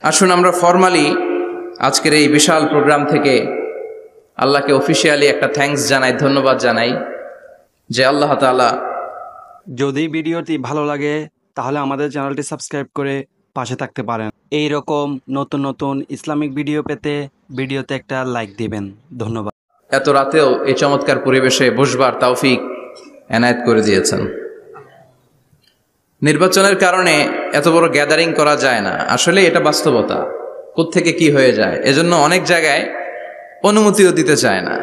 আসুন আমরা ফরমালি আজকের এই বিশাল প্রোগ্রাম থেকে আল্লাহকে অফিশিয়ালি একটা থ্যাঙ্কস জানাই, ধন্যবাদ জানাই যে আল্লাহ তাআলা। যদি ভিডিওটি ভালো লাগে তাহলে আমাদের চ্যানেলটি সাবস্ক্রাইব করে পাশে থাকতে পারেন। এই রকম নতুন নতুন ইসলামিক ভিডিও পেতে ভিডিওতে একটা লাইক দিবেন। ধন্যবাদ। এত রাতেও এই চমৎকার পরিবেশে বসবার তৌফিক এনায়েত করে দিয়েছেন। নির্বাচনের কারণে এত বড় গ্যাদারিং করা যায় না, আসলে এটা বাস্তবতা। কোত্থেকে কি হয়ে যায়, এজন্য অনেক জায়গায় অনুমতিও দিতে চায় না।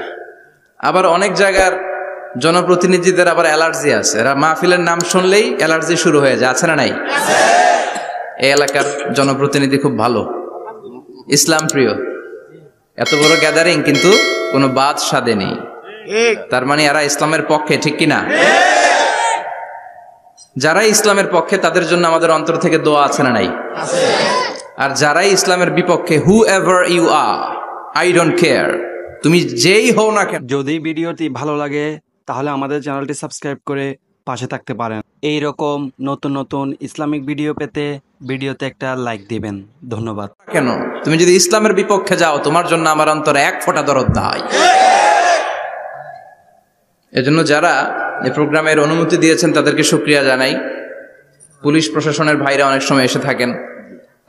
আবার অনেক জায়গার জনপ্রতিনিধিদের আবার অ্যালার্জি আছে, এরা মাহফিলের নাম শুনলেই অ্যালার্জি শুরু হয়ে যায়, আছে না নাই? এই এলাকার জনপ্রতিনিধি খুব ভালো, ইসলাম প্রিয়, এত বড় গ্যাদারিং কিন্তু কোনো বাদ সাধে নেই, তার মানে এরা ইসলামের পক্ষে, ঠিক কিনা? যারা ইসলামের পক্ষে তাদের জন্য আমাদের অন্তর থেকে দোয়া আছে না নাই? আর যারাই ইসলামের বিপক্ষে, whoever you are, I don't care, তুমি যেই হও না কেন। যদি ভিডিওটি ভালো লাগে তাহলে আমাদের চ্যানেলটি সাবস্ক্রাইব করে পাশে থাকতে পারেন। এই রকম নতুন নতুন ইসলামিক ভিডিও পেতে ভিডিওতে একটা লাইক দিবেন। ধন্যবাদ। কেন তুমি যদি ইসলামের বিপক্ষে যাও, তোমার জন্য আমার অন্তরে এক ফোঁটা দরদ নাই। এজন্য যারা এই প্রোগ্রামের অনুমতি দিয়েছেন তাদেরকে শুকরিয়া জানাই। পুলিশ প্রশাসনের ভাইরা অনেক সময় এসে থাকেন,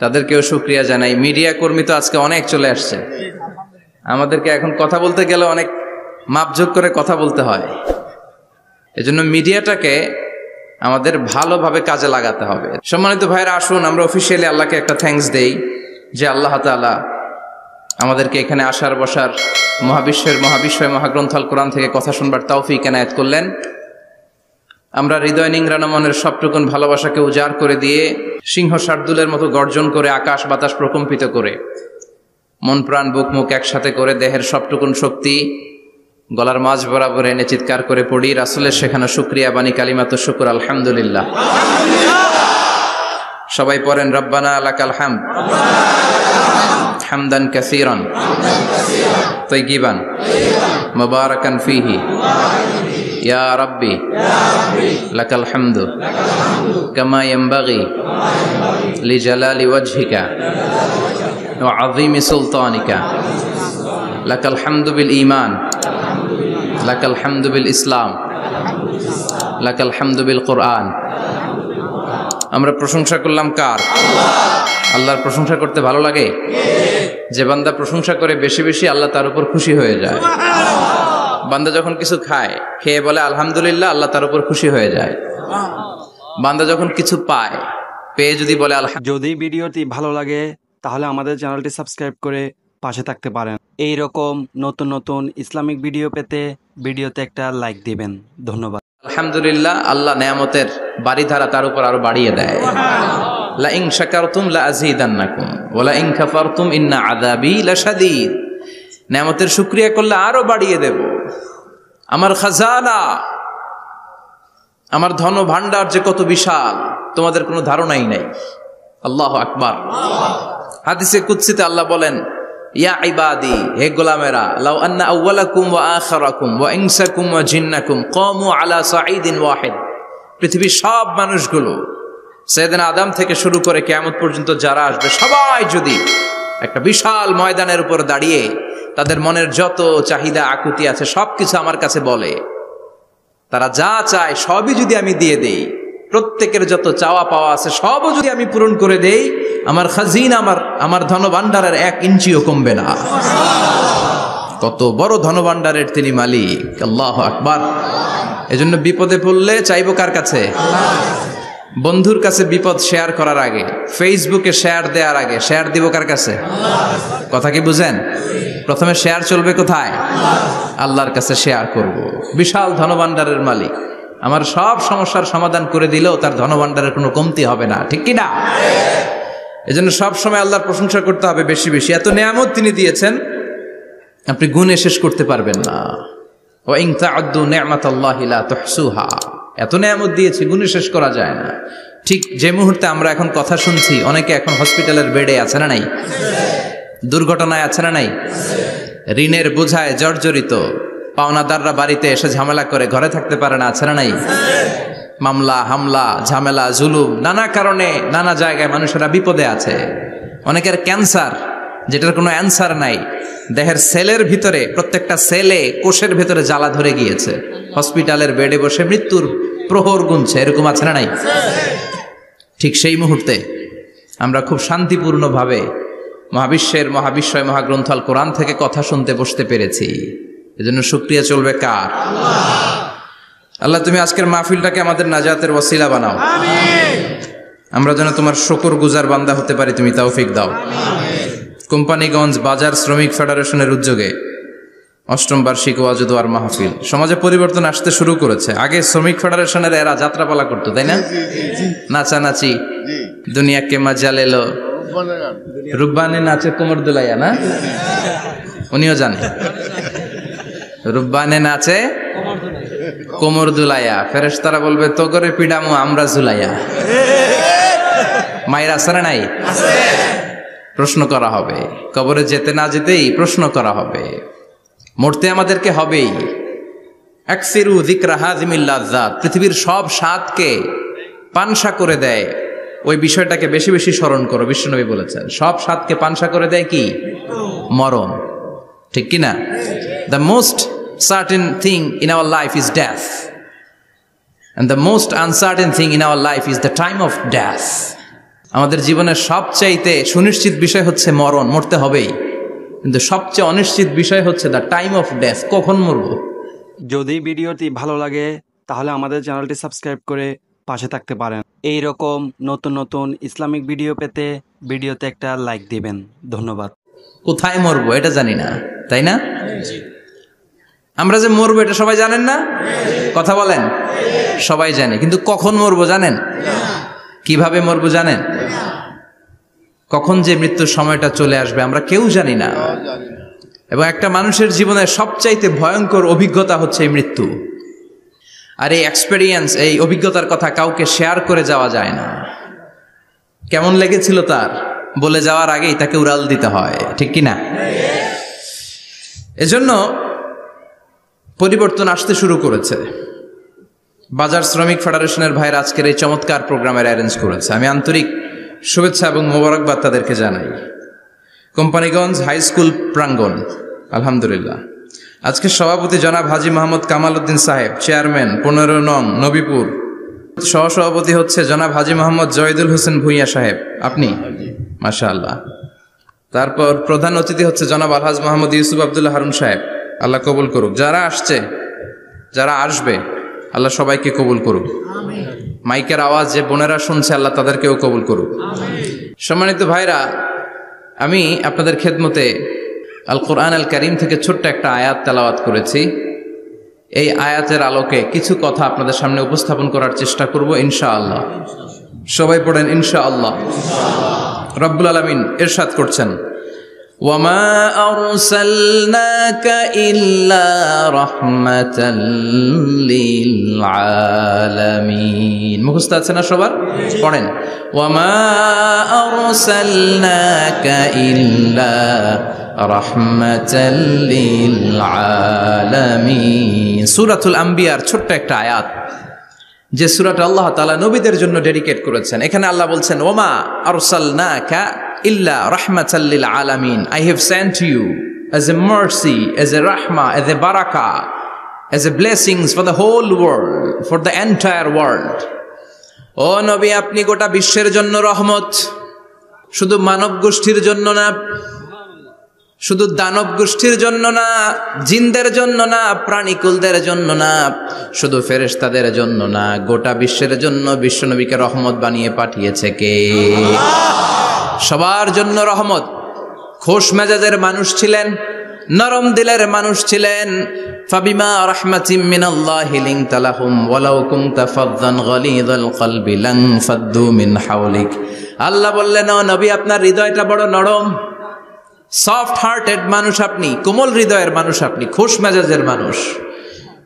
তাদেরকেও শুকরিয়া জানাই। মিডিয়া কর্মী তো আজকে অনেক চলে আসছে, আমাদেরকে এখন কথা বলতে গেলে অনেক মাপযোগ করে কথা বলতে হয়। এজন্য মিডিয়াটাকে আমাদের ভালোভাবে কাজে লাগাতে হবে। সম্মানিত ভাইরা, আসুন আমরা অফিসিয়ালি আল্লাহকে একটা থ্যাঙ্কস দেই যে আল্লাহ তাআলা আমাদেরকে এখানে আসার বসার, মহাবিশ্বয় মহাগ্রন্থ আল কোরআন থেকে কথা শুনবার তৌফিক এনায়েত করলেন। আমরা হৃদয় নিংড়ানো মনের সবটুকুন ভালোবাসাকে উজাড় করে দিয়ে, সিংহ শার্দুলের মতো গর্জন করে, আকাশ বাতাস প্রকম্পিত করে, মন প্রাণ বুক মুখ একসাথে করে, দেহের সবটুকুন শক্তি গলার মাঝ বরাবর এনে চিৎকার করে পড়ি রাসূলের শেখানো শুকরিয়া বাণী কালিমাতুশ শুকর, আলহামদুলিল্লাহ। সবাই পড়েন, রব্বানা লাকাল হামদ হামদান কাসীরান তাইয়িবান মুবারাকান ফীহি ইয়া রাব্বি লাকাল হামদু কামা ইয়ানবাগি লিজালালি ওয়াজহিকা ওয়া আযীমি সুলতানিকা লাকাল হামদু বিল ঈমান লাকাল হামদু বিল ইসলাম লাকাল হামদু বিল কোরআন। আমরা প্রশংসা করলাম কার? আল্লাহর প্রশংসা করতে ভালো লাগে? যে বান্দা প্রশংসা করে বেশি বেশি, আল্লাহ তার উপর খুশি হয়ে যায়। বান্দা যখন কিছু খায়, খেয়ে বলে আলহামদুলিল্লাহ, আল্লাহ তার উপর খুশি হয়ে যায়। বান্দা যখন কিছু পায়, পেয়ে যদি বলে আলহামদুলিল্লাহ। যদি ভিডিওটি ভালো লাগে তাহলে আমাদের চ্যানেলটি সাবস্ক্রাইব করে পাশে থাকতে পারেন। এই রকম নতুন নতুন ইসলামিক ভিডিও পেতে ভিডিওতে একটা লাইক দিবেন। ধন্যবাদ। আলহামদুলিল্লাহ, আল্লাহ নেয়ামতের বাড়িধারা তার উপর আরো বাড়িয়ে দেয়। লা ইন শাকারতুম লা আযীদান্নাকুম ওয়া লা ইন কাফারতুম ইন্না আযাবি লাশাদীদ। নেয়ামতের শুকরিয়া করলে আরো বাড়িয়ে দেব। আমার খাজানা, আমার ধন ভান্ডার যে কত বিশাল, তোমাদের কোনো ধারণাই নাই। আল্লাহু আকবার। হাদিসে কুদসিতে আল্লাহ বলেন, ইয়া ইবাদি, হে গোলামেরা, লাউ আন্না আউওয়ালাকুম ওয়া আখিরাকুম ওয়া ইনসাকুম ওয়া জিন্নাকুম কামু আলা সাঈদিন ওয়াহিদ। পৃথিবীর সব মানুষগুলো, সাইয়েদনা আদম থেকে শুরু করে কিয়ামত পর্যন্ত যারা আসবে, সবাই যদি একটা বিশাল ময়দানের উপর দাঁড়িয়ে তাদের মনের যত চাহিদা আকুতি আছে সবকিছু আমার কাছে বলে, তারা যা চায় সবই যদি আমি দিয়ে দেই, প্রত্যেকের যত চাওয়া পাওয়া আছে সবও যদি আমি পূরণ করে দেই, আমার খাজিনা, আমার ধনভাণ্ডারের 1 ইঞ্চিও কমবে না। কত বড় ধনভাণ্ডারের তিনি মালিক। আল্লাহু আকবার। এজন্য বিপদে পড়লে চাইবো কার কাছে? বন্ধুর কাছে বিপদ শেয়ার করার আগে, ফেসবুকে শেয়ার দেওয়ার আগে শেয়ার দিব কার কাছে? কথা কি বুঝেন? প্রথমে শেয়ার চলবে কোথায়? আল্লাহর কাছে শেয়ার করব। বিশাল ধনভাণ্ডারের মালিক আমার সব সমস্যার সমাধান করে দিলেও তার ধনভাণ্ডারের কোনো কমতি হবে না, ঠিক কি না? এজন্য সব সময় আল্লাহর প্রশংসা করতে হবে বেশি বেশি। এত নেয়ামত তিনি দিয়েছেন, আপনি গুণে শেষ করতে পারবেন না। ওয়া ইন তা'উদ্দু নি'মাতাল্লাহি লা তুহসুহা। এত নেয়ামত দিয়েছি, গুণে শেষ করা যায় না। ঠিক যে মুহূর্তে আমরা এখন কথা শুনছি, অনেকে এখন হসপিটালের বেডে আছে না নাই? দুর্ঘটনায় আছে না নাই? ঋণের বোঝায় জর্জরিত, পাওনাদাররা বাড়িতে এসে ঝামেলা করে ঘরে থাকতে পারে না, আছে না নাই? মামলা হামলা ঝামেলা জুলুম, নানা কারণে নানা জায়গায় মানুষেরা বিপদে আছে। অনেকের ক্যান্সার, যেটার কোনো অ্যান্সার নাই, দেহের সেলের ভিতরে, প্রত্যেকটা সেলে, কোষের ভিতরে জ্বালা ধরে গিয়েছে, হসপিটালের বেডে বসে মৃত্যুর প্রহর গুনছে, এরকম আছে না নাই? ঠিক সেই মুহূর্তে আমরা খুব শান্তিপূর্ণভাবে মহাবিশ্বের মহাবিশ্বয় মহাগ্রন্থ আল কোরআন থেকে কথা শুনতে বসতে পেরেছি। এজন্য শুকরিয়া চলবে কার? আল্লাহ, তুমি আজকের মাহফিলটাকে আমাদের নাজাতের ওয়াসিলা বানাও। আমরা যেন তোমার শুকর গুজার বান্দা হতে পারি, তুমি তৌফিক দাও। কোম্পানিগঞ্জ বাজার শ্রমিক ফেডারেশনের উদ্যোগে ৮ম বার্ষিক ওয়াজ ও দোয়ার মাহফিল। সমাজে পরিবর্তন আসতে শুরু করেছে। আগে শ্রমিক ফেডারেশনের এরা যাত্রাপালা করতো, তাই না? নাচানাচি, দুনিয়াকে মজা এলো, রুব্বানে নাচে কোমর দুলাইয়া, না? উনিও জানে রুব্বানে নাচে কোমর দুলাইয়া, ফেরেশতারা বলবে তো করে পিডামু আমরা ঝুলাইয়া। মায়ের আসরে নাই? প্রশ্ন করা হবে, কবরে যেতে না যেতেই প্রশ্ন করা হবে, মরতে আমাদেরকে হবেই। আকসিরু যিকরা হাযিমিল লাযযাত, পৃথিবীর সব স্বাদকে পানসা করে দেয় ওই বিষয়টাকে বেশি বেশি স্মরণ করো। বিশ্বনবী বলেছেন সব স্বাদকে পানসা করে দেয় কি? মরণ, ঠিক কি না? The most certain thing in our life is death, and the most uncertain thing in our life is the time of death. আমাদের জীবনের সবচাইতে সুনিশ্চিত বিষয় হচ্ছে মরণ, মরতে হবেই, কিন্তু সবচেয়ে অনিশ্চিত বিষয় হচ্ছে দ্য টাইম অফ ডেথ, কখন মরব। যদি ভিডিওটি ভালো লাগে তাহলে আমাদের চ্যানেলটি সাবস্ক্রাইব করে পাশে থাকতে পারেন। এই রকম নতুন নতুন ইসলামিক ভিডিও পেতে ভিডিওতে একটা লাইক দিবেন। ধন্যবাদ। কোথায় মরবো এটা জানি না, তাই না? আমরা যে মরবো এটা সবাই জানেন না? কথা বলেন। সবাই জানে, কিন্তু কখন মরবো জানেন? কিভাবে মরবো জানেন? কখন যে মৃত্যুর সময়টা চলে আসবে আমরা কেউ জানি না। এবং একটা মানুষের জীবনের সবচাইতে ভয়ঙ্কর অভিজ্ঞতা হচ্ছে এই মৃত্যু। আর এই এক্সপেরিয়েন্স, এই অভিজ্ঞতার কথা কাউকে শেয়ার করে যাওয়া যায় না। কেমন লেগেছিল তার বলে যাওয়ার আগেই তাকে উড়াল দিতে হয়, ঠিক কি না? এজন্য পরিবর্তন আসতে শুরু করেছে। বাজার শ্রমিক ফেডারেশনের ভাইয়ের আজকের এই চমৎকার প্রোগ্রামের অ্যারেঞ্জ করেছে। আমি আন্তরিক শুভেচ্ছা এবং মোবারকবাদ তাদেরকে জানাই। কোম্পানিগঞ্জ হাই স্কুল প্রাঙ্গণ, আলহামদুলিল্লাহ। আজকে সভাপতি জনাব হাজী মোহাম্মদ কামাল উদ্দিন সাহেব, চেয়ারম্যান 15 নং নবীপুর। সহসভাপতি হচ্ছে জনাব হাজী মোহাম্মদ জয়দুল হোসেন ভুঁইয়া সাহেব, আপনি? মাশাআল্লাহ। তারপর প্রধান অতিথি হচ্ছে জনাব আলহাজ মোহাম্মদ ইউসুফ আব্দুল্লাহ হারুন সাহেব, আল্লাহ কবুল করুক। যারা আসছে, যারা আসবে, আল্লাহ সবাইকে কবুল করুক। মাইকের আওয়াজ যে বোনেরা শুনছে, আল্লাহ তাদেরকেও কবুল করুক। সম্মানিত ভাইরা, আমি আপনাদের খেদমতে আল কোরআন আল কারীম থেকে ছোট্ট একটা আয়াত তেলাওয়াত করেছি। এই আয়াতের আলোকে কিছু কথা আপনাদের সামনে উপস্থাপন করার চেষ্টা করব ইনশাআল্লাহ। সবাই পড়েন ইনশাআল্লাহ। রব্বুল আলামিন ইরশাদ করছেন, ওয়ামা আরসালনাকা ইল্লা রাহমাতাল লিল আলামিন। মুখস্থ আছে না সবার? পড়েন, ওয়ামা আরসালনাকা ইল্লা রাহমাতাল লিল আলামিন। সূরাতুল আম্বিয়ার ছোট্ট একটা আয়াত, যে সূরাটা আল্লাহ তাআলা নবীদের জন্য ডেডিকেট করেছেন। এখানে আল্লাহ বলছেন, ওয়ামা আরসালনাকা illa rahmatan lil alamin, I have sent you as a mercy, as a rahmah, as a barakah, as a blessings for the whole world, for the entire world. ও নবী, আপনি গোটা বিশ্বের জন্য রহমত, শুধু মানব গোষ্ঠীর জন্য না, শুধু দানব গোষ্ঠীর জন্য না, জিনদের জন্য না, প্রাণীকুলদের জন্য না, শুধু ফেরেশতাদের জন্য না, গোটা বিশ্বের জন্য বিশ্বনবীকে রহমত বানিয়ে পাঠিয়েছে কে? সবার জন্য রহমত। খোশ মেজাজের মানুষ ছিলেন, নরম দিলের মানুষ ছিলেন। ফাবিমা রাহমাতিম মিনাল্লাহি লিনতা লাহুম ওয়ালাউ কুনতা ফাযযান গালিযাল কলবি লান ফাদ্দু মিন হাওলিক। আল্লাহ বললেন, ও নবী, আপনার হৃদয়টা বড় নরম, সফট হার্টেড মানুষ আপনি, কোমল হৃদয়ের মানুষ আপনি, খোশ মেজাজের মানুষ।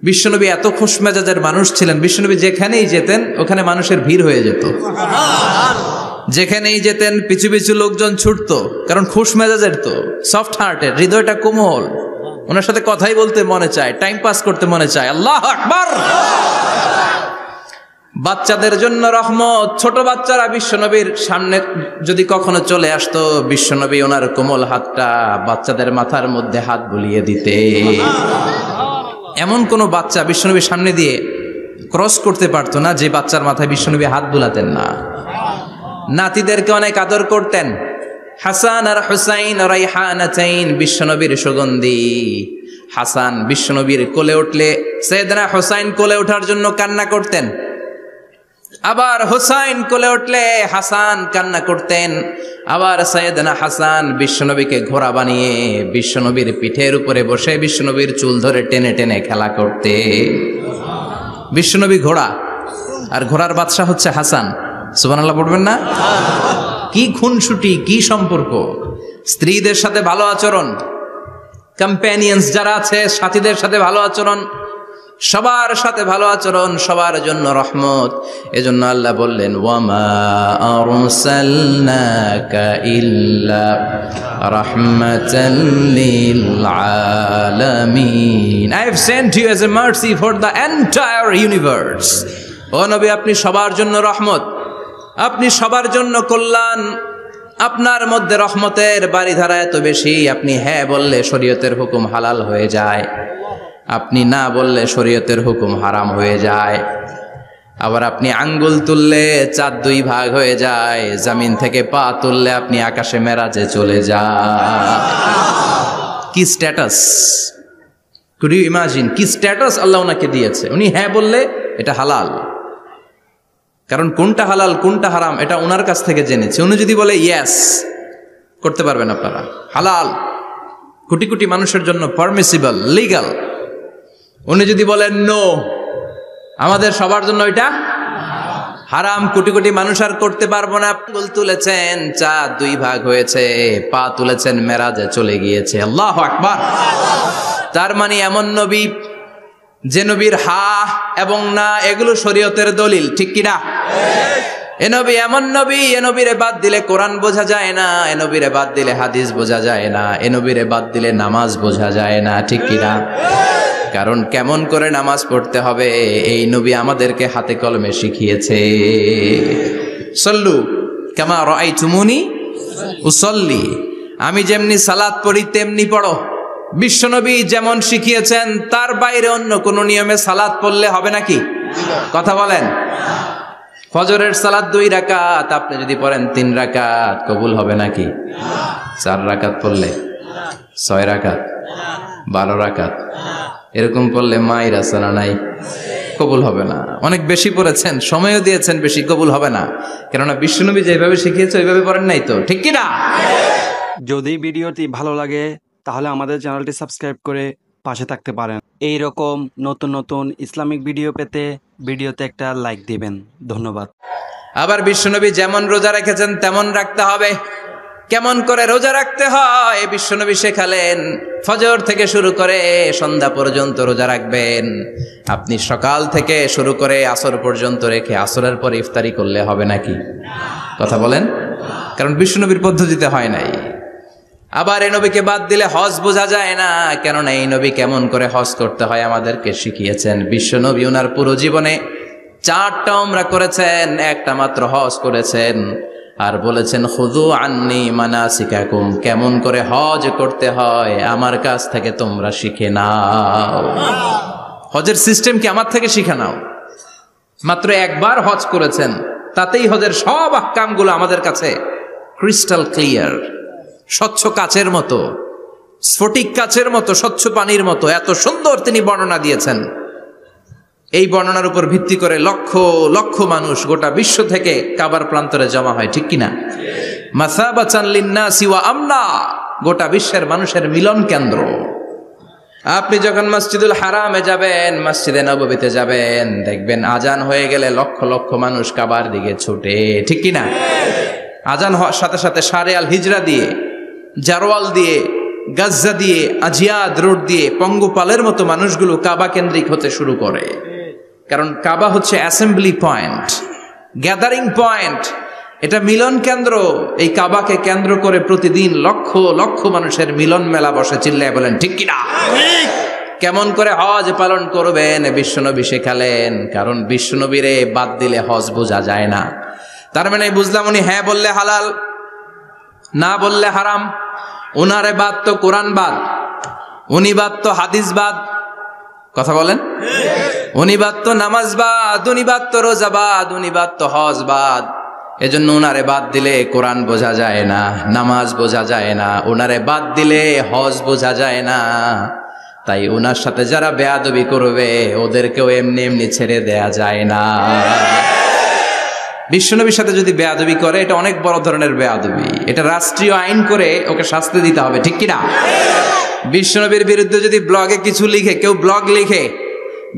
বিশ্বনবী এত খোশ মেজাজের মানুষ ছিলেন, বিশ্বনবী যেখানেই যেতেন ওখানে মানুষের ভিড় হয়ে যেত। যেখানেই যেতেন পিছু পিছু লোকজন ছুটতো, কারণ খুশ মেজাজের তো, সফট হার্টের, হৃদয়টা কোমল, ওনার সাথে কথাই বলতে মনে চায়, টাইম পাস করতে মনে চায়। আল্লাহু আকবার। বাচ্চাদের জন্য রহমত। ছোট বাচ্চারা বিশ্বনবীর সামনে যদি কখনো চলে আসতো, বিশ্বনবী ওনার কোমল হাতটা বাচ্চাদের মাথার মধ্যে হাত বুলিয়ে দিতে। এমন কোন বাচ্চা বিশ্বনবীর সামনে দিয়ে ক্রস করতে পারতো না যে বাচ্চার মাথায় বিশ্বনবী হাত বুলাতেন না। নাতিদেরকে অনেক আদর করতেন। হাসান আর হুসাইন রাইহানাতাইন, বিশ্বনবীর সুগন্ধি। হাসান বিশ্বনবীর কোলে উঠলে সাইয়েদনা হুসাইন কোলে ওঠার জন্য কান্না করতেন, আবার হুসাইন কোলে উঠলে হাসান কান্না করতেন। আবার সাইয়েদনা হাসান বিশ্বনবীকে ঘোড়া বানিয়ে বিশ্বনবীর পিঠের উপরে বসে বিশ্বনবীর চুল ধরে টেনে টেনে খেলা করতে। বিশ্বনবী ঘোড়া, আর ঘোড়ার বাদশা হচ্ছে হাসান। সুবহানাল্লাহ পড়বেন না? কি খুনসুটি, কি সম্পর্ক! স্ত্রীদের সাথে ভালো আচরণ, কম্প্যানিয়ন্স যারা আছে সাথীদের সাথে ভালো আচরণ, সবার সাথে ভালো আচরণ, সবার জন্য রহমত। এজন্য আল্লাহ বললেন, ওয়ামা আরসালনাকা ইল্লা রাহমাতাল লিল আলামিন। I have sent you as a mercy for the entire universe. ও নবী, আপনি সবার জন্য রহমত, আপনি সবার জন্য কল্যাণ। আপনার মধ্যে রহমতের বাড়িধারা এত বেশি, আপনি হ্যাঁ বললে শরীয়তের হুকুম হালাল হয়ে যায়, আপনি না বললে শরীয়তের হুকুম হারাম হয়ে যায়। আবার আপনি আঙ্গুল তুললে চাঁদ দুই ভাগ হয়ে যায়, জমিন থেকে পা তুললে আপনি আকাশে মেরাজে চলে যান। কি স্ট্যাটাস! কুড ইউ ইমাজিন কি স্ট্যাটাস আল্লাহ ওনাকে দিয়েছে। উনি হ্যাঁ বললে এটা হালাল, কারণ কোনটা হালাল কোনটা হারাম এটা ওনার কাছ থেকে জেনেছে। উনি যদি বলে ইয়েস, করতে পারবেন আপনারা, হালাল, কোটি কোটি মানুষের জন্য পারমিসিবল, লিগ্যাল। উনি যদি বলেন নো, আমাদের সবার জন্য এটা হারাম, কোটি কোটি মানুষ আর করতে পারবো না। আঙ্গুল তুলেছেন চাঁদ দুই ভাগ হয়েছে, পা তুলেছেন মেরাজে চলে গিয়েছে। আল্লাহু আকবার। তার মানে এমন নবী যে নবীর হা এবং না এগুলো শরীয়তের দলিল, ঠিক কিনা? এ নবী এমন নবী, এ নবীরে বাদ দিলে কোরআন বোঝা যায় না, এ নবীরে বাদ দিলে হাদিস বোঝা যায় না, এ নবীরে বাদ দিলে নামাজ বোঝা যায় না, ঠিক কিনা? কারণ কেমন করে নামাজ পড়তে হবে এই নবী আমাদেরকে হাতে কলমে শিখিয়েছে। সল্লু কামা রাআইতুমুনি উসাল্লি, আমি যেমনি সালাত পড়ি তেমনি পড়ো। বিশ্বনবী যেমন শিখিয়েছেন তার বাইরে অন্য কোন নিয়মে সালাত পড়লে হবে নাকি? কথা বলেন। ফজরের সালাত 2 রাকাত, আপনি যদি পড়েন 3 রাকাত, কবুল হবে নাকি? 4 রাকাত পড়লে, 6 রাকাত, 12 রাকাত এরকম পড়লে মায়ের আসানা নাই, কবুল হবে না। অনেক বেশি পড়েছেন, সময়ও দিয়েছেন বেশি, কবুল হবে না। কেননা বিশ্বনবী যেভাবে শিখিয়েছে ওইভাবে পড়েন নাই তো, ঠিক কিনা? যদি ভিডিওটি ভালো লাগে তাহলে আমাদের চ্যানেলটি সাবস্ক্রাইব করে পাশে থাকতে পারেন। এই রকম নতুন নতুন ইসলামিক ভিডিও পেতে ভিডিওতে একটা লাইক দিবেন। ধন্যবাদ। আবার বিশ্বনবী যেমন রোজা রেখেছেন তেমন রাখতে হবে। কেমন করে রোজা রাখতে হয় বিশ্বনবী শেখালেন। ফজর থেকে শুরু করে সন্ধ্যা পর্যন্ত রোজা রাখবেন। আপনি সকাল থেকে শুরু করে আসর পর্যন্ত রেখে আসরের পর ইফতারি করলে হবে নাকি? কথা বলেন। কারণ বিশ্বনবীর পদ্ধতিতে হয় নাই। আবার এই নবীকে বাদ দিলে হজ বোঝা যায় না, কেননা এই নবী কেমন করে হজ করতে হয় আমাদেরকে শিখিয়েছেন। বিশ্বনবী ওনার পুরো জীবনে 4টা উমরা করেছেন, একটা মাত্র হজ করেছেন। আর বলেছেন খুযু আন্নী মানাসিকাকুম, কেমন করে হজ করতে হয় আমার কাছ থেকে তোমরা শিখে নাও। হজের সিস্টেম কি আমার থেকে শিখে নাও। মাত্র একবার হজ করেছেন, তাতেই হজের সব আহকামগুলো আমাদের কাছে ক্রিস্টাল ক্লিয়ার, স্বচ্ছ কাচের মতো, স্ফটিক কাচের মতো, স্বচ্ছ পানির মতো এত সুন্দর তিনি বর্ণনা দিয়েছেন। এই বর্ণনার উপর ভিত্তি করে লক্ষ লক্ষ মানুষ গোটা বিশ্ব থেকে কাবার প্রান্তরে জমা হয়, ঠিক কিনা? মাসাবাতান লিন্নাসি ওয়া আমনা, গোটা বিশ্বের মানুষের মিলন কেন্দ্র। আপনি যখন মসজিদুল হারামে যাবেন, মসজিদে নববীতে যাবেন, দেখবেন আজান হয়ে গেলে লক্ষ লক্ষ মানুষ কাবার দিকে ছুটে, ঠিক কিনা? আজান হওয়ার সাথে সাথে শারে আল হিজরা দিয়ে, জারওয়াল দিয়ে, গাজ্জা দিয়ে, আজিয়াদ রোড দিয়ে পঙ্গপালের মতো মানুষগুলো কাবা কেন্দ্রিক হতে শুরু করে। কারণ কাবা হচ্ছে অ্যাসেম্বলি পয়েন্ট, গ্যাদারিং পয়েন্ট, এটা মিলন কেন্দ্র। এই কাবাকে কেন্দ্র করে প্রতিদিন লক্ষ লক্ষ মানুষের মিলন মেলা বসে। চিল্লায় বলেন ঠিক কিনা? কেমন করে হজ পালন করবেন বিশ্বনবী শেখালেন, কারণ বিশ্বনবীরে বাদ দিলে হজ বোঝা যায় না। তার মানে বুঝলাম উনি হ্যাঁ বললে হালাল, না বললে হারাম। উনারে বাদ তো কোরআন বাদ, উনি বাদ তো হাদিস বাদ, কথা বলেন। উনি বাদ তো নামাজ বাদ, উনি বাদ তো রোজা বাদ, উনি বাদ তো হজ বাদ। এজন্য উনারে বাদ দিলে কোরআন বোঝা যায় না, নামাজ বোঝা যায় না, উনারে বাদ দিলে হজ বোঝা যায় না। তাই উনার সাথে যারা বেয়াদবি করবে ওদেরকেও এমনি এমনি ছেড়ে দেয়া যায় না। বিশ্বনবীর সাথে যদি বেয়াদবি করে এটা অনেক বড় ধরনের বেয়াদবি, এটা রাষ্ট্রীয় আইন করে ওকে শাস্তি দিতে হবে, ঠিক কিনা? বিশ্বনবীর বিরুদ্ধে যদি ব্লগে কিছু লিখে, কেউ ব্লগ লিখে,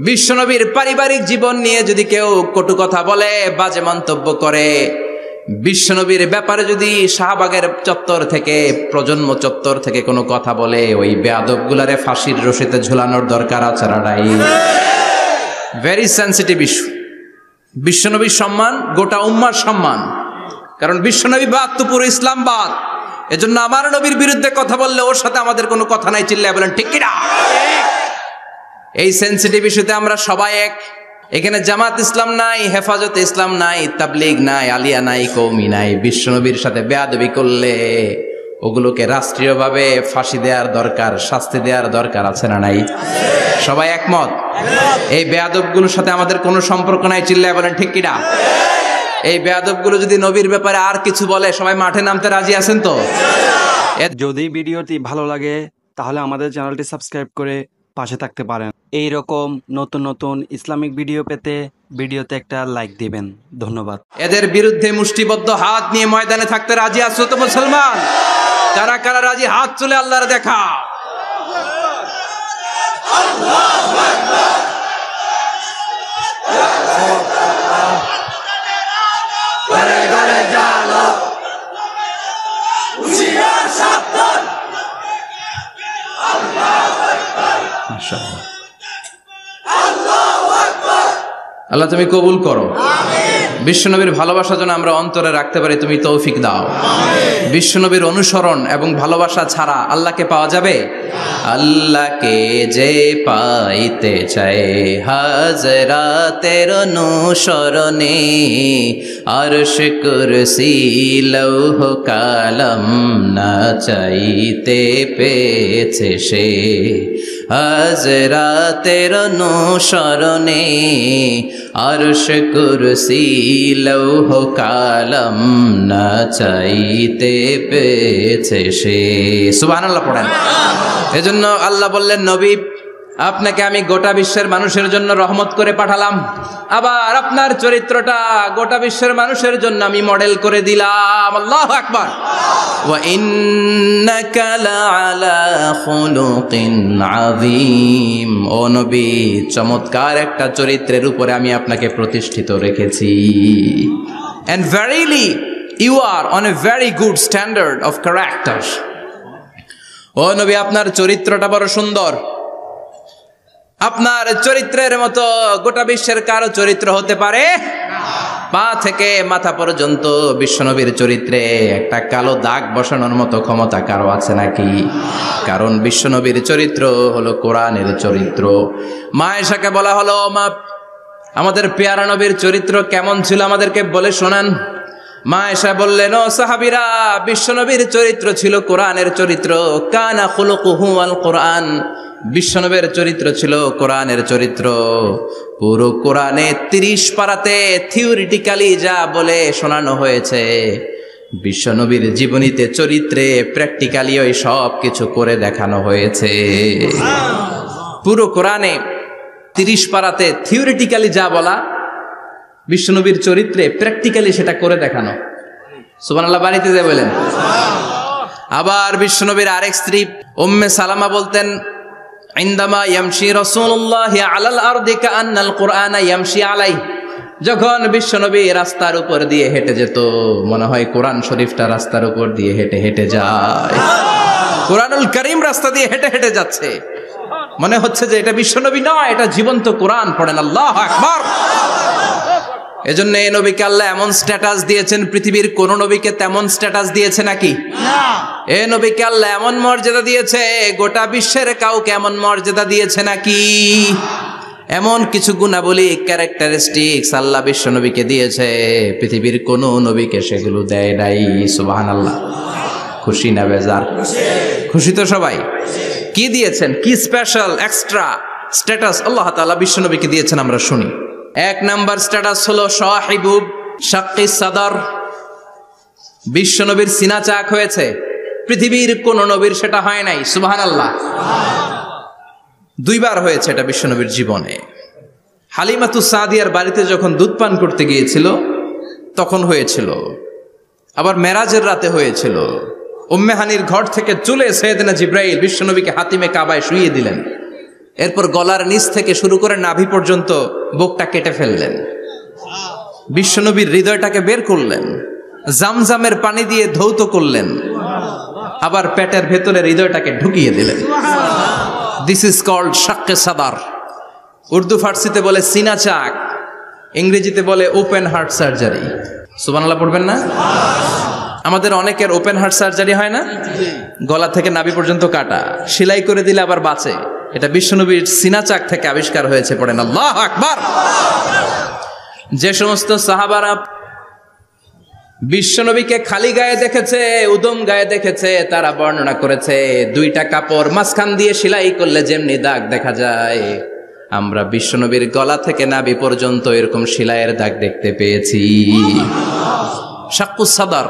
বিশ্বনবীর পারিবারিক জীবন নিয়ে যদি কেউ কটু কথা বলে, বাজে মন্তব্য করে, বিশ্বনবীর ব্যাপারে যদি শাহবাগের চত্বর থেকে, প্রজন্ম চত্বর থেকে কোনো কথা বলে, ওই বেয়াদবগুলারে ফাঁসির রশিতে ঝুলানোর দরকার আছে না নাই? Very sensitive issue. বিশ্বনবীর সম্মান গোটা উম্মার সম্মান, কারণ বিশ্বনবী বাদ তো পুরো ইসলাম বাদ। এজন্য আমার নবীর বিরুদ্ধে কথা বললে ওর সাথে আমাদের কোনো কথা নাই, চিল্লায় বলেন ঠিক কিনা? এই সেনসিটিভ ইস্যুতে আমরা সবাই এক। এখানে জামাত ইসলাম নাই, হেফাজতে ইসলাম নাই, তাবলীগ নাই, আলিয়া নাই, কওমি নাই। বিশ্বনবীর সাথে বেয়াদবি করলে ওগুলোকে রাষ্ট্রীয়ভাবে ফাঁসি দেওয়ার দরকার, শাস্তি দেওয়ার দরকার আছে না নাই? সবাই একমত? এই বেয়াদবগুলোর সাথে আমাদের কোনো সম্পর্ক নাই, চিল্লায় বলেন ঠিক কিনা? এই বেয়াদবগুলো যদি নবীর ব্যাপারে আর কিছু বলে সবাই মাঠে নামতে রাজি আছেন তো? যদি ভিডিওটি ভালো লাগে তাহলে আমাদের চ্যানেলটি সাবস্ক্রাইব করে পাশে থাকতে পারেন। এই রকম নতুন নতুন ইসলামিক ভিডিও পেতে ভিডিওতে একটা লাইক দিবেন। ধন্যবাদ। এদের বিরুদ্ধে মুষ্টিবদ্ধ হাত নিয়ে ময়দানে থাকতে রাজি আছো তো মুসলমান? কারা কারা রাজি হাত তুলে আল্লাহর দেখা। আল্লাহু আকবার। ঘরে ঘরে জালো হুশিয়ার সাবধান। আল্লাহু আকবার। মাশাআল্লাহ। আল্লাহু আকবার। আল্লাহ তুমি কবুল করো। বিশ্বনবীর ভালোবাসা যেন আমরা অন্তরে রাখতে পারি, তুমি তৌফিক দাও। বিশ্বনবীর অনুসরণ এবং ভালোবাসা ছাড়া আল্লাহকে পাওয়া যাবে? আল্লাহকে যে পাইতে চায় হাজরাতের অনুসরণে, আরশ কুরসি লৌহ কালাম না চাইতে পেয়েছে সে। হাজরাতের অনুসরণে আরশ কুরসি লৌহ কালাম না চাইতে পেয়েছে সে। সুবহানাল্লাহ পড়েন। এজন্য আল্লাহ বললেন, নবী আপনাকে আমি গোটা বিশ্বের মানুষের জন্য রহমত করে পাঠালাম, আবার আপনার চরিত্রটা গোটা বিশ্বের মানুষের জন্য আমি মডেল করে দিলাম। আল্লাহু আকবার। ওয়া ইন্নাকা লাআলা খুলুকিন আযীম। ও নবী, চমৎকার একটা চরিত্রের উপরে আমি আপনাকে প্রতিষ্ঠিত রেখেছি। And verily you are on a very good standard of character. ও নবী, আপনার চরিত্রটা বড় সুন্দর। আপনার চরিত্রের মতো গোটা বিশ্বের কারো চরিত্র হতে পারে? পা থেকে মাথা পর্যন্ত বিশ্বনবীর চরিত্রে একটা কালো দাগ বসানোর মতো ক্ষমতা কারো আছে নাকি? কারণ বিশ্বনবীর চরিত্র হলো কোরআনের চরিত্র। মা আয়েশাকে বলা হলো, মা আমাদের পেয়ারা নবীর চরিত্র কেমন ছিল আমাদেরকে বলে শোনান। মা আয়েশা বললেন, ও সাহাবীরা, বিশ্বনবীর চরিত্র ছিল কোরআনের চরিত্র। কানা খুলুকুহু আল কোরআন। বিশ্বনবীর চরিত্র ছিল কোরআনের চরিত্র। পুরো কোরআনে 30 পারাতে থিওরিটিক্যালি যা বলে শোনানো হয়েছে, বিশ্বনবীর জীবনীতে চরিত্রে প্র্যাকটিক্যালি ওই সব কিছু করে দেখানো হয়েছে। পুরো কোরআনে 30 পারাতে থিওরিটিক্যালি যা বলা, বিশ্বনবীর চরিত্রে প্র্যাকটিক্যালি সেটা করে দেখানো। সুবহানাল্লাহ বাড়িতে যে বলেন। আবার বিশ্বনবীর আরেক স্ত্রী উম্মে সালামা বলতেন, ইনদামা ইয়ামশি রাসূলুল্লাহি আলাল আরদি কাআন্নাল কুরআনা ইয়ামশি আলাইহি। যখন বিশ্বনবী রাস্তার উপর দিয়ে হেঁটে যেত, মনে হয় কোরআন শরীফটা রাস্তার উপর দিয়ে হেঁটে হেঁটে যায়। কোরআনুল কারীম রাস্তা দিয়ে হেঁটে হেঁটে যাচ্ছে, মনে হচ্ছে যে এটা বিশ্বনবী নয়, এটা জীবন্ত কোরআন। পড়েন আল্লাহু আকবার। এজন্য এই নবীকে আল্লাহ এমন স্ট্যাটাস দিয়েছেন, পৃথিবীর কোন নবীকে তেমন স্ট্যাটাস দিয়েছে নাকি? এই নবীকে আল্লাহ এমন মর্যাদা দিয়েছে, গোটা বিশ্বের কাউকে এমন মর্যাদা দিয়েছে নাকি? এমন কিছু গুণাবলী, ক্যারেক্টারিস্টিক্স আল্লাহ বিশ্ব নবীকে দিয়েছে, পৃথিবীর কোন নবীকে সেগুলো দেয় নাই। সুবহানাল্লাহ। খুশি না বেজার? খুশি তো সবাই। কি দিয়েছেন, কি স্পেশাল এক্সট্রা স্ট্যাটাস আল্লাহ তাআলা বিশ্ব নবীকে দিয়েছেন আমরা শুনি। এক নাম্বার স্ট্যাটাস হলো সাহিবু শাক্কি সাদর। বিশ্ব নবীর সিনা চাক হয়েছে, পৃথিবীর কোন নবীর সেটা হয় নাই। সুবহানাল্লাহ। দুইবার হয়েছে এটা বিশ্ব নবীর জীবনে। হালিমাতুস সাদিয়ার বাড়িতে যখন দুধ পান করতে গিয়েছিল তখন হয়েছিল, আবার মেরাজের রাতে হয়েছিল। উম্মে হানির ঘর থেকে চলে সাইয়েদনা জিব্রাইল বিশ্ব নবীকে হাতিমে কাবায় শুইয়ে দিলেন, এরপর গলার নিচ থেকে শুরু করে নাভি পর্যন্ত বুকটা কেটে ফেললেন, বিশ্বনবীর হৃদয়টাকে বের করলেন, জামজামের পানি দিয়ে ধৌত করলেন, আবার পেটের ভেতরে হৃদয়টাকে ঢুকিয়ে দিলেন। দিস ইজ কল্ড শাক্কে সাদার। উর্দু ফার্সিতে বলে সিনা চাক, ইংরেজিতে বলে ওপেন হার্ট সার্জারি। সুবহানাল্লাহ পড়বেন না? আমাদের অনেকের ওপেন হার্ট সার্জারি হয় না, গলা থেকে নাভি পর্যন্ত কাটা, সেলাই করে দিলে আবার বাঁচে। এটা বিশ্বনবীর সিনা চাক থেকে আবিষ্কার হয়েছে। পড়েন আল্লাহু আকবার। যে সমস্ত সাহাবারা বিশ্বনবীকে খালি গায়ে দেখেছে, উদম গায়ে দেখেছে, তারা বর্ণনা করেছে দুইটা কাপড় মাঝখান দিয়ে সেলাই করলে যেমনি দাগ দেখা যায়, আমরা বিশ্বনবীর গলা থেকে নাভি পর্যন্ত এরকম সেলাইয়ের দাগ দেখতে পেয়েছি। শাক্কুস সাদর,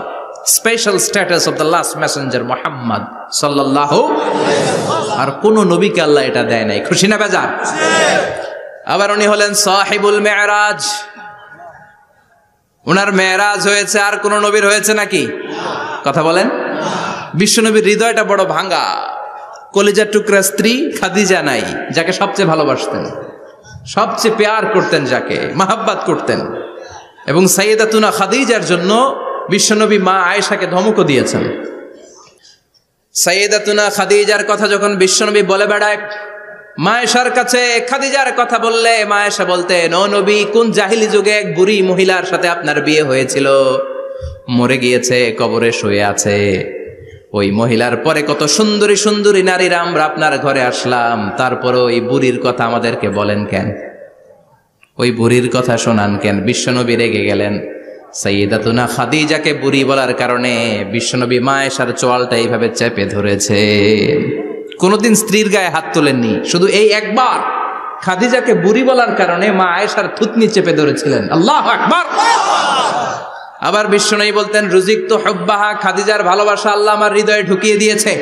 special status of the last Messenger Muhammad সাল্লাল্লাহু। আর কোন নবীকে আল্লাহ এটা দেয় নাই। খুশি না বেজার? আবার উনি হলেন সাহিবুল মেরাজ। উনার মেরাজ হয়েছে, আর কোন নবীর হয়েছে নাকি? কথা বলেন। বিশ্বনবীর হৃদয়টা বড় ভাঙা, কলিজার টুকরা স্ত্রী খাদিজা নাই, যাকে সবচেয়ে ভালোবাসতেন, সবচেয়ে প্যার করতেন, যাকে মাহাব্বাত করতেন। এবং সাইয়েদাতুনা খাদিজার জন্য বিশ্বনবী মা আয়েশাকে ধমকও দিয়েছেন। সাইয়েদাতুনা খাদিজার কথা যখন বিশ্বনবী বলে বেড়ায় মা আয়েশার কাছে, খাদিজার কথা বললে মা আয়েশা বলতেন, ও নবী, কোন জাহিলি যুগে এক বুড়ি মহিলার সাথে আপনার বিয়ে হয়েছিল, মরে গিয়েছে, কবরে শুয়ে আছে। ওই মহিলার পরে কত সুন্দরী সুন্দরী নারীরা আমরা আপনার ঘরে আসলাম, তারপরে ওই বুড়ির কথা আমাদেরকে বলেন কেন? ওই বুড়ির কথা শোনান কেন? বিশ্বনবী রেগে গেলেন। সাইয়েদাতুনা খাদিজাকে বুড়ি বলার কারণে বিশ্বনবী মা আয়েশার চোয়ালটা এইভাবে চেপে ধরেছে। কোনদিন স্ত্রীর গায়ে হাত তোলেননি, শুধু এই একবার খাদিজাকে বুড়ি বলার কারণে মা আয়েশার থুতনি চেপে ধরেছিলেন। আল্লাহু আকবার। আবার বিশ্বনবী বলতেন, রুজিকতু হুব্বাহা, খাদিজার ভালোবাসা আল্লাহ আমার হৃদয়ে ঢুকিয়ে দিয়েছে।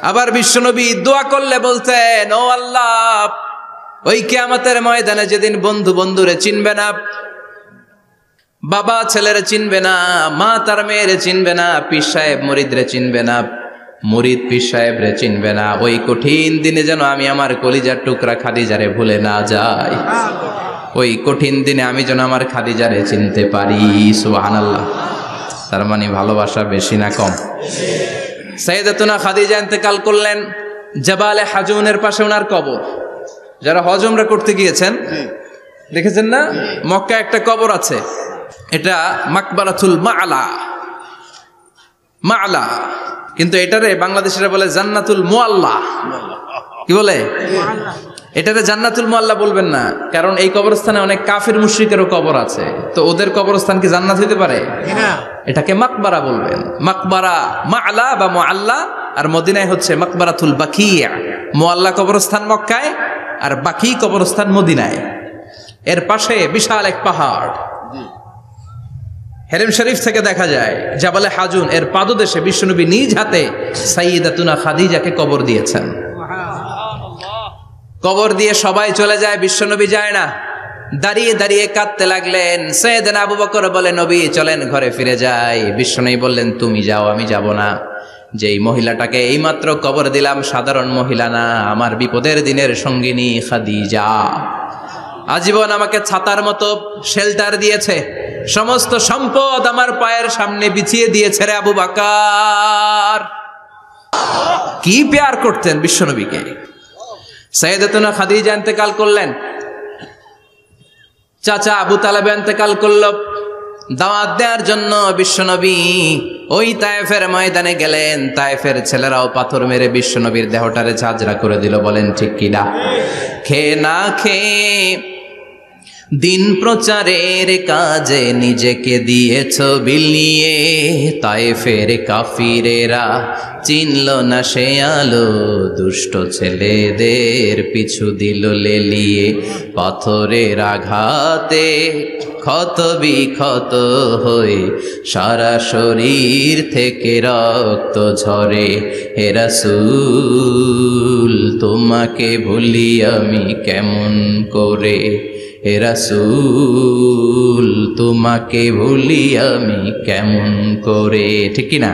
আবার বিশ্বনবী দোয়া করলে বলতেন, ও আল্লাহ, ওই কিয়ামতের ময়দানে যেদিন বন্ধু বন্ধুরে চিনবে না, বাবা ছেলেরে চিনবে না, মা তার মেয়েরে চিনবে না, পীর সাহেব মুরিদরে চিনবে না, মুরিদ পীর সাহেবরে চিনবে না, ওই কঠিন দিনে যেন আমি আমার কলিজার টুকরা খাদিজারে ভুলে না যাই। ওই কঠিন দিনে আমি যেন আমার খাদিজারে চিনতে পারি। সুবহানাল্লাহ। তার মানে ভালোবাসা বেশি না কম? সাইয়েদাতুনা খাদিজা ইন্তেকাল করলেন, জাবালে হাজুনের পাশে ওনার কবর। যারা হজ উমরা করতে গিয়েছেন দেখেছেন না, মক্কা একটা কবর আছে, এটা মাকবারাতুল মা'লা। মা'লা, কিন্তু এটারে বাংলাদেশিরা বলে জান্নাতুল মুআল্লা। কি বলে? এটারে জান্নাতুল মুআল্লা বলবেন না, কারণ এই কবরস্থানে অনেক কাফির মুশরিকেরও কবর আছে, তো ওদের কবরস্থান কি জান্নাত হতে পারে? এটাকে মাকবারা বলবেন। মাকবারা মা'লা বা মুআল্লা, আর মদিনায় হচ্ছে মাকবারাতুল বাকিয়া। মুআল্লা কবরস্থান মক্কায়, আর বাকি কবরস্থান মদিনায়। এর পাশে বিশাল এক পাহাড়, হেরেম শরীফ থেকে দেখা যায় জাবালে হাজুন, এর পাদদেশে বিশ্বনবী নিজ হাতে সাইয়েদাতুনা খাদিজাকে কবর দিয়েছেন। কবর দিয়ে সবাই চলে যায়, বিশ্বনবী যায় না। দাঁড়িয়ে দাঁড়িয়ে কাঁদতে লাগলেন। সাইয়েদনা আবু বকর বলে, নবী চলেন ঘরে ফিরে যাই। বিশ্বনবী বললেন, তুমি যাও, আমি যাব না। যেই মহিলাটাকে এইমাত্র কবর দিলাম সাধারণ মহিলা না, আমার বিপদের দিনের সঙ্গিনী খাদিজা। আজীবন আমাকে ছাতার মতো শেল্টার দিয়েছে, সমস্ত সম্পদ আমার পায়ের সামনে বিছিয়ে দিয়েছে রে আবু বকর। কি প্যার করতেন বিশ্বনবীকে। সাইয়েদাতুনা খাদিজা ইন্তেকাল করলেন। চাচা আবু তালেব ইন্তেকাল করল, দাওয়াত দেওয়ার জন্য বিশ্বনবী ওই তায়েফের ময়দানে গেলেন। তায়েফের ছেলেরাও পাথর মেরে বিশ্বনবীর দেহটারে ঝাঁঝরা করে দিল। বলেন ঠিক কিনা? খেয়ে না খেয়ে দিন প্রচারের কাজে নিজেকে দিয়েছ বিলিয়ে। তায়েফের কাফিরেরা চিনল না সে আলো, দুষ্ট ছেলেদের পিছু দিল লেলিয়ে। পাথরের আঘাতে ক্ষত বিক্ষত হয়ে সারা শরীর থেকে রক্ত ঝরে। হে রাসূল তোমাকে ভুলি আমি কেমন করে, হে রাসূল তোমাকে ভুলি আমি কেমন করে। ঠিক কিনা?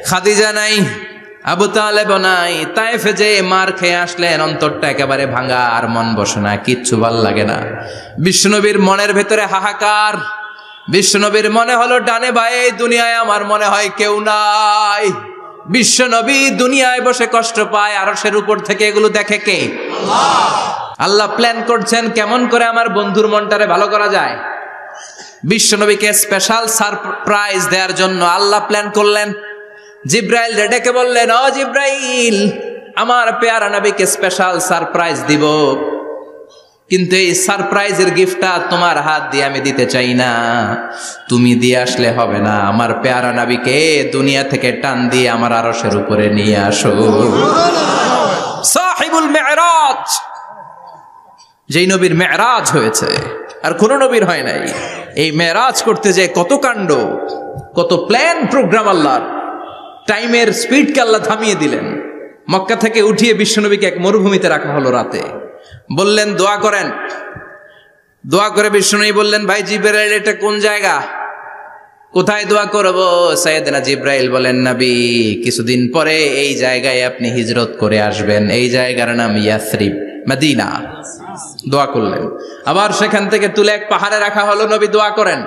খাদিজা নাই, আবু তালেব নাই, তায়েফে যে মার খেয়ে আসলেন, অন্তরটা একেবারে ভাঙা, আর মন বসে না, কিচ্ছু ভাল লাগে না। বিশ্বনবীর মনের ভেতরে হাহাকার। বিশ্বনবীর মনে হলো ডানে বায়ে দুনিয়ায় আমার মনে হয় কেউ নাই। বিশ্বনবী দুনিয়ায় বসে কষ্ট পায়, আরশের উপর থেকে এগুলো দেখে কে? আল্লাহ প্ল্যান করছেন কেমন করে আমার বন্ধুর মনটারে ভালো করা যায়। বিশ্বনবীকে স্পেশাল সারপ্রাইজ দেওয়ার জন্য আল্লাহ প্ল্যান করলেন। জিব্রাইল ডেকে বললেন, ও জিব্রাইল, আমার পেয়ারা নবীকে স্পেশাল সারপ্রাইজ দিব, কিন্তু এই সারপ্রাইজের গিফটটা তোমার হাত দিয়ে আমি দিতে চাই না, তুমি দিয়ে আসলে হবে না। আমার পেয়ারা নবীকে দুনিয়া থেকে টান দিয়ে আমার আরশের উপরে নিয়ে আসো। সাহিবুল মেরাজ, যেই নবীর মেরাজ হয়েছে আর কোন নবীর হয় নাই। এই মেরাজ করতে যে কত কাণ্ড, কত প্ল্যান প্রোগ্রাম আল্লাহর। টাইমের স্পিডকে আল্লাহ থামিয়ে দিলেন। মক্কা থেকে উঠিয়ে বিশ্বনবীকে এক মরুভূমিতে রাখা হলো রাতে। বললেন দোয়া করেন। দোয়া করে বিশ্বনবী বললেন, ভাই জিবরাইল, এটা কোন জায়গা, কোথায় দোয়া করব? সাইয়েদনা জিবরাইল বলেন, নবী কিছুদিন পরে এই জায়গায় আপনি হিজরত করে আসবেন, এই জায়গার নাম ইয়াসরিব, মদিনা। দোয়া করলেন। আবার সেখান থেকে তুলে এক পাহাড়ে রাখা হলো। নবী দোয়া করেন।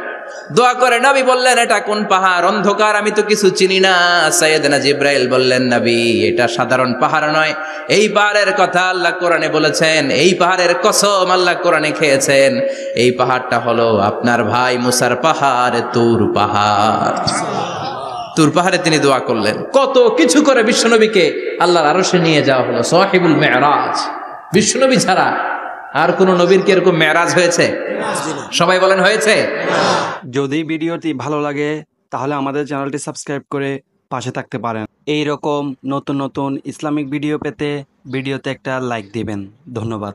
দোয়া করে নবী বললেন, এটা কোন পাহাড়? অন্ধকার, আমি তো কিছু চিনি না। সাইয়েদনা জিবরাইল বললেন, নবী এটা সাধারণ পাহাড় নয়, এই পাহাড়ের কথা আল্লাহ কোরআনে বলেছেন, এই পাহাড়ের কসম আল্লাহ কোরআনে খেয়েছেন। এই পাহাড়টা হলো আপনার ভাই মুসার পাহাড়, তুর পাহাড়। তুর পাহাড়ে তিনি দোয়া করলেন। কত কিছু করে বিশ্বনবীকে আল্লাহর আরশে নিয়ে যাওয়া হলো। সাহিবুল মেরাজ। বিশ্বনবী ছাড়া আর কোন নবীর কি এরকম মেরাজ হয়েছে? সবাই বলেন হয়েছে। যদি ভিডিওটি ভালো লাগে তাহলে আমাদের চ্যানেলটি সাবস্ক্রাইব করে পাশে থাকতে পারেন। এই রকম নতুন নতুন ইসলামিক ভিডিও পেতে ভিডিওতে একটা লাইক দিবেন। ধন্যবাদ।